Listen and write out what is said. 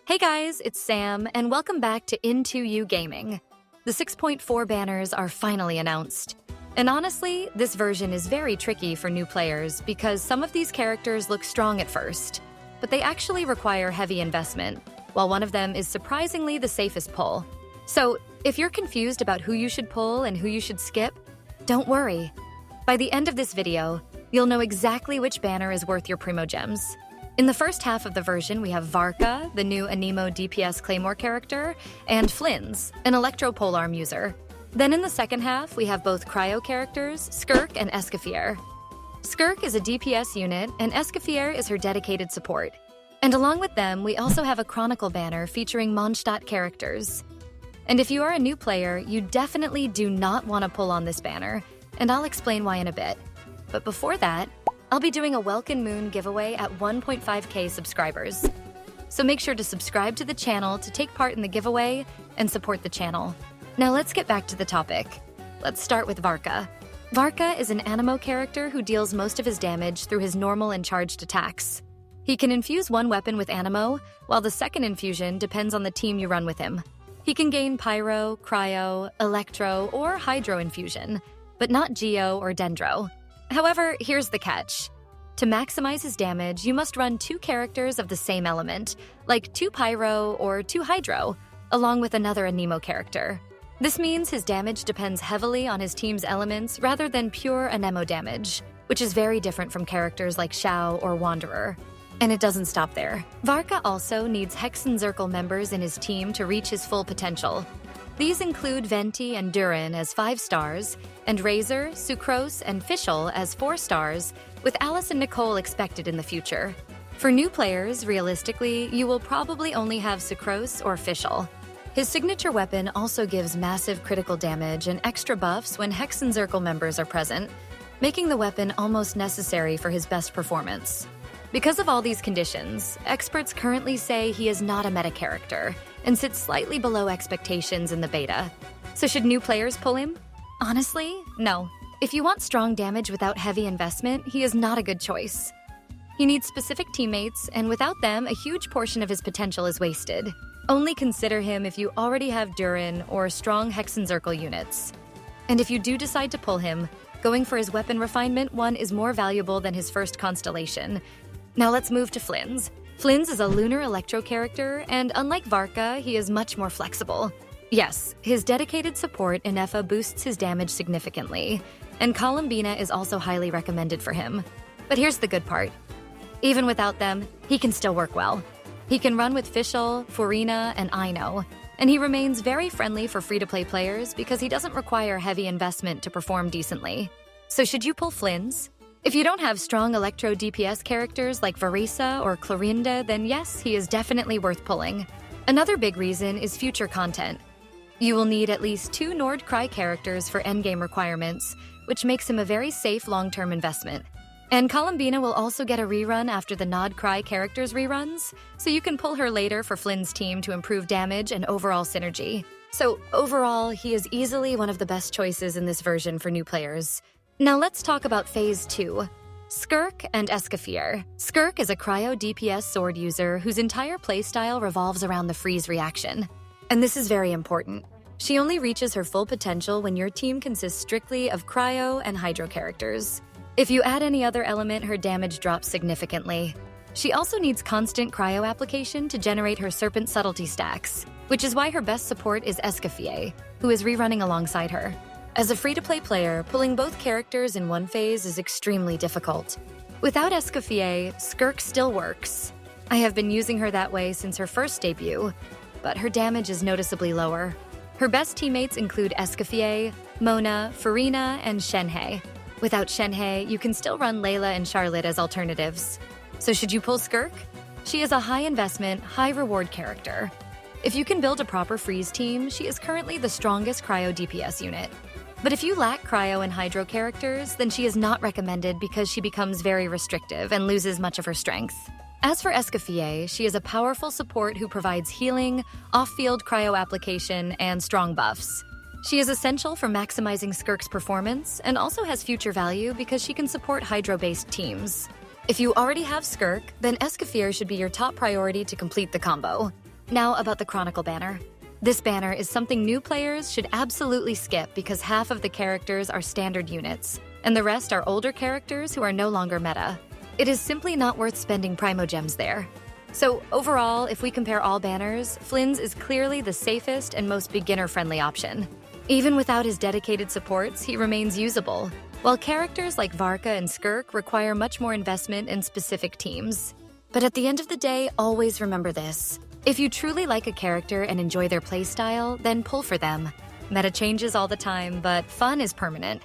Hey guys, it's Sam, and welcome back to Into You Gaming. The 6.4 banners are finally announced. And honestly, this version is very tricky for new players because some of these characters look strong at first, but they actually require heavy investment, while one of them is surprisingly the safest pull. So, if you're confused about who you should pull and who you should skip, don't worry. By the end of this video, you'll know exactly which banner is worth your Primo Gems. In the first half of the version, we have Varka, the new Anemo DPS Claymore character, and Flins, an Electro polearm user. Then in the second half, we have both Cryo characters, Skirk and Esafier. Skirk is a DPS unit, and Esafier is her dedicated support. And along with them, we also have a Chronicle banner featuring Mondstadt characters. And if you are a new player, you definitely do not want to pull on this banner, and I'll explain why in a bit. But before that, I'll be doing a Welkin Moon giveaway at 1.5k subscribers. So make sure to subscribe to the channel to take part in the giveaway and support the channel. Now let's get back to the topic. Let's start with Varka. Varka is an Anemo character who deals most of his damage through his normal and charged attacks. He can infuse one weapon with Anemo, while the second infusion depends on the team you run with him. He can gain Pyro, Cryo, Electro, or Hydro infusion, but not Geo or Dendro. However, here's the catch. To maximize his damage, you must run two characters of the same element, like 2 Pyro or 2 Hydro, along with another Anemo character. This means his damage depends heavily on his team's elements rather than pure Anemo damage, which is very different from characters like Xiao or Wanderer. And it doesn't stop there. Varka also needs Hex and Zirkel members in his team to reach his full potential. These include Venti and Durin as 5 stars, and Razor, Sucrose, and Fischl as 4 stars, with Alice and Nicole expected in the future. For new players, realistically, you will probably only have Sucrose or Fischl. His signature weapon also gives massive critical damage and extra buffs when Hex and Zirkel members are present, making the weapon almost necessary for his best performance. Because of all these conditions, experts currently say he is not a meta character and sits slightly below expectations in the beta. So should new players pull him? Honestly, no. If you want strong damage without heavy investment, he is not a good choice. He needs specific teammates, and without them, a huge portion of his potential is wasted. Only consider him if you already have Durin or strong Hex and Zirkel units. And if you do decide to pull him, going for his weapon refinement 1 is more valuable than his first constellation. Now let's move to Flins. Flins is a lunar Electro character, and unlike Varka, he is much more flexible. Yes, his dedicated support in Efa boosts his damage significantly, and Columbina is also highly recommended for him. But here's the good part. Even without them, he can still work well. He can run with Fischl, Furina, and Anemo, and he remains very friendly for free-to-play players because he doesn't require heavy investment to perform decently. So should you pull Flins? If you don't have strong Electro DPS characters like Varisa or Clorinda, then yes, he is definitely worth pulling. Another big reason is future content. You will need at least 2 Nord Cry characters for endgame requirements, which makes him a very safe long-term investment. And Columbina will also get a rerun after the Nod Cry characters reruns, so you can pull her later for Flynn's team to improve damage and overall synergy. So overall, he is easily one of the best choices in this version for new players. Now let's talk about Phase 2, Skirk and Esafier. Skirk is a Cryo DPS sword user whose entire playstyle revolves around the freeze reaction. And this is very important. She only reaches her full potential when your team consists strictly of Cryo and Hydro characters. If you add any other element, her damage drops significantly. She also needs constant Cryo application to generate her Serpent Subtlety stacks, which is why her best support is Esafier, who is rerunning alongside her. As a free-to-play player, pulling both characters in one phase is extremely difficult. Without Esafier, Skirk still works. I have been using her that way since her first debut, but her damage is noticeably lower. Her best teammates include Esafier, Mona, Furina, and Shenhe. Without Shenhe, you can still run Layla and Charlotte as alternatives. So should you pull Skirk? She is a high-investment, high-reward character. If you can build a proper freeze team, she is currently the strongest Cryo DPS unit. But if you lack Cryo and Hydro characters, then she is not recommended because she becomes very restrictive and loses much of her strength. As for Esafier, she is a powerful support who provides healing, off-field Cryo application, and strong buffs. She is essential for maximizing Skirk's performance and also has future value because she can support Hydro-based teams. If you already have Skirk, then Esafier should be your top priority to complete the combo. Now about the Chronicle banner. This banner is something new players should absolutely skip because half of the characters are standard units, and the rest are older characters who are no longer meta. It is simply not worth spending Primogems there. So overall, if we compare all banners, Flynn's is clearly the safest and most beginner-friendly option. Even without his dedicated supports, he remains usable, while characters like Varka and Skirk require much more investment in specific teams. But at the end of the day, always remember this. If you truly like a character and enjoy their playstyle, then pull for them. Meta changes all the time, but fun is permanent.